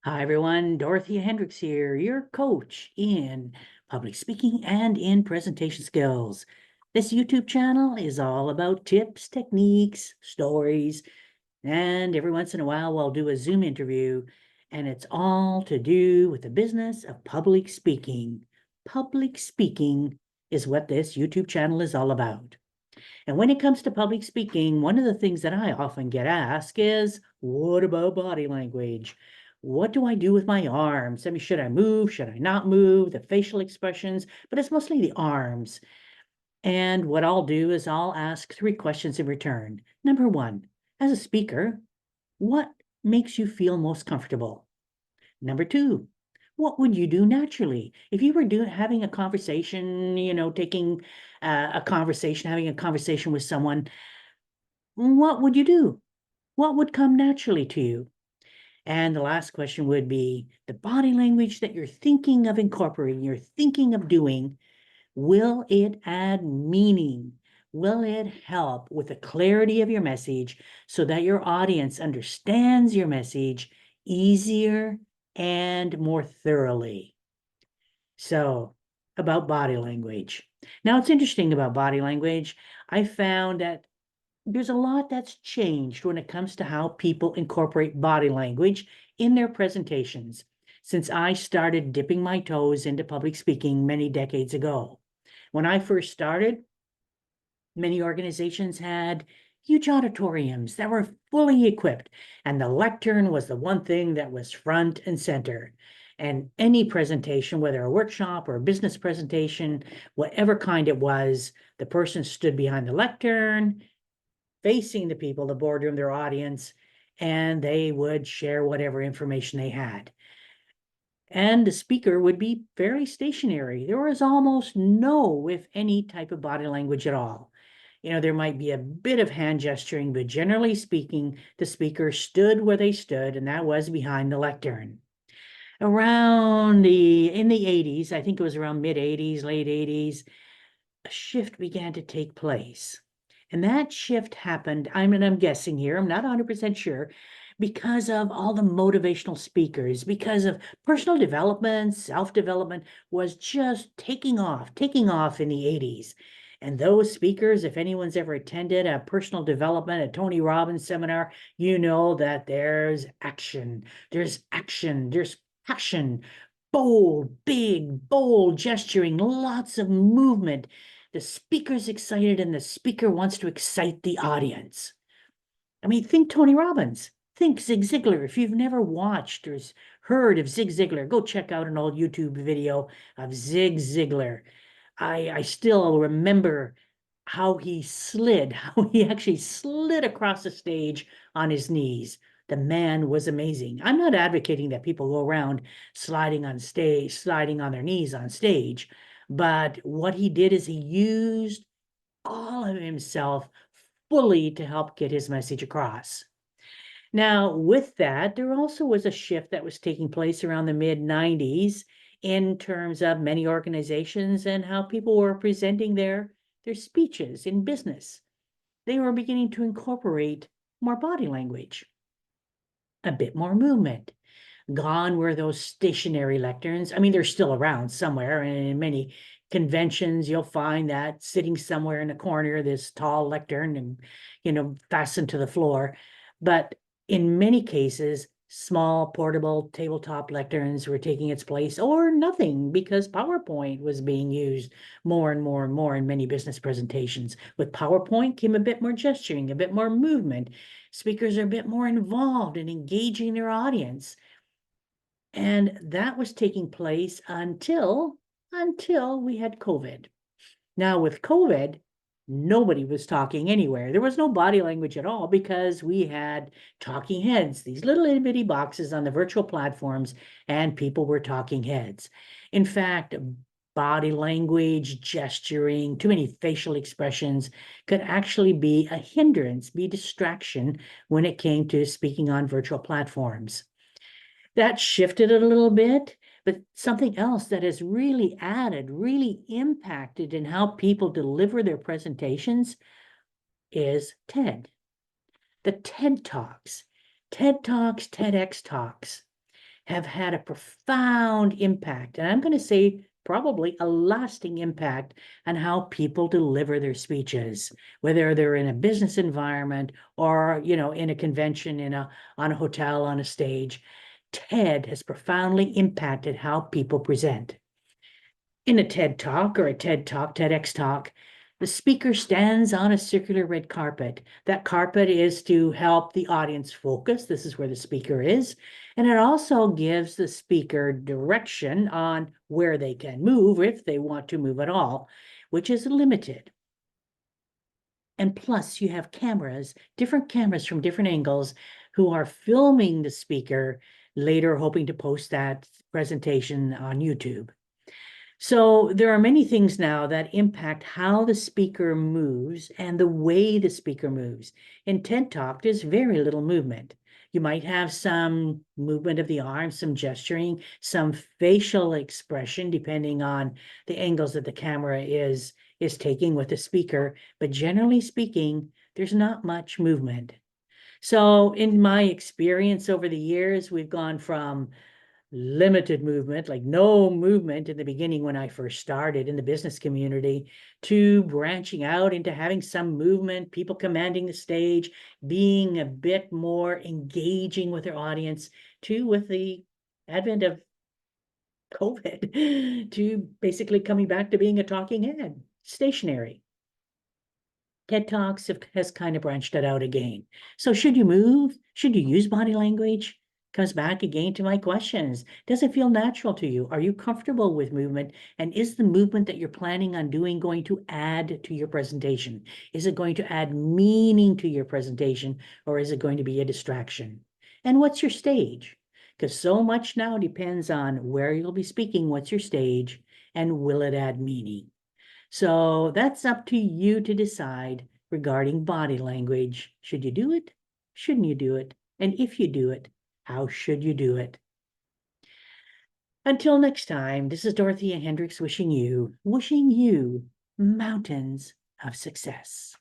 Hi, everyone. Dorothea Hendriks here, your coach in public speaking and in presentation skills. This YouTube channel is all about tips, techniques, stories, and every once in a while, we'll do a Zoom interview, and it's all to do with the business of public speaking. Public speaking is what this YouTube channel is all about. And when it comes to public speaking, one of the things that I often get asked is, what about body language? What do I do with my arms? I mean, should I move? Should I not move? The facial expressions, but it's mostly the arms. And what I'll do is I'll ask 3 questions in return. Number one, as a speaker, what makes you feel most comfortable? Number two, what would you do naturally? If you were having a conversation, taking having a conversation with someone, what would you do? What would come naturally to you? And the last question would be the body language that you're thinking of incorporating, you're thinking of doing, will it add meaning? Will it help with the clarity of your message so that your audience understands your message easier and more thoroughly? So, about body language. Now, it's interesting about body language. I found that there's a lot that's changed when it comes to how people incorporate body language in their presentations since I started dipping my toes into public speaking many decades ago. When I first started, many organizations had huge auditoriums that were fully equipped, and the lectern was the one thing that was front and center. And any presentation, whether a workshop or a business presentation, whatever kind it was, the person stood behind the lectern, facing the people, the boardroom, their audience, and they would share whatever information they had. And the speaker would be very stationary. There was almost no, if any, type of body language at all. There might be a bit of hand gesturing, but generally speaking, the speaker stood where they stood, and that was behind the lectern. In the 80s, I think it was around mid 80s, late 80s, a shift began to take place. And that shift happened, I'm guessing here, I'm not 100% sure, because of all the motivational speakers, because of personal development, self-development was just taking off in the 80s. And those speakers, if anyone's ever attended a personal development, a Tony Robbins seminar, you know that there's action, there's passion, bold gesturing, lots of movement. The speaker's excited and the speaker wants to excite the audience. I mean, think Tony Robbins, think Zig Ziglar. If you've never watched or heard of Zig Ziglar, go check out an old YouTube video of Zig Ziglar. I still remember how he actually slid across the stage on his knees. The man was amazing. I'm not advocating that people go around sliding on their knees on stage, but what he did is he used all of himself fully to help get his message across. Now, with that, there also was a shift that was taking place around the mid 90s in terms of many organizations and how people were presenting their speeches in business. They were beginning to incorporate more body language, a bit more movement. Gone were those stationary lecterns. I mean, they're still around somewhere, and in many conventions, you'll find that sitting somewhere in a corner, this tall lectern and, fastened to the floor. But in many cases, small portable tabletop lecterns were taking its place, or nothing, because PowerPoint was being used more and more and more in many business presentations. With PowerPoint came a bit more gesturing, a bit more movement. Speakers are a bit more involved in engaging their audience. And that was taking place until we had COVID. Now, with COVID, nobody was talking anywhere. There was no body language at all because we had talking heads, these little itty bitty boxes on the virtual platforms, and people were talking heads. In fact, body language, gesturing, too many facial expressions could actually be a hindrance, be distraction when it came to speaking on virtual platforms. That shifted it a little bit, but something else that has really added, really impacted in how people deliver their presentations is TED. The TED Talks, TEDx Talks. have had a profound impact, and I'm going to say probably a lasting impact on how people deliver their speeches, whether they're in a business environment or, in a convention, on a hotel, on a stage. TED has profoundly impacted how people present. In a TED Talk or a TED Talk, TEDx Talk, the speaker stands on a circular red carpet. That carpet is to help the audience focus. This is where the speaker is. And it also gives the speaker direction on where they can move, if they want to move at all, which is limited. And plus, you have cameras, different cameras from different angles, who are filming the speaker, later hoping to post that presentation on YouTube. So there are many things now that impact how the speaker moves and the way the speaker moves. In TED Talk, there's very little movement. You might have some movement of the arms, some gesturing, some facial expression, depending on the angles that the camera is taking with the speaker. But generally speaking, there's not much movement. So in my experience over the years, we've gone from limited movement, like no movement in the beginning when I first started in the business community, to branching out into having some movement, people commanding the stage, being a bit more engaging with their audience, to, with the advent of COVID, to basically coming back to being a talking head, stationary. TED Talks has kind of branched it out again. So should you move? Should you use body language? Comes back again to my questions. Does it feel natural to you? Are you comfortable with movement? And is the movement that you're planning on doing going to add to your presentation? Is it going to add meaning to your presentation, or is it going to be a distraction? And what's your stage? Because so much now depends on where you'll be speaking, what's your stage, and will it add meaning? So that's up to you to decide regarding body language. Should you do it? Shouldn't you do it? And if you do it, how should you do it? Until next time, this is Dorothea Hendriks wishing you mountains of success.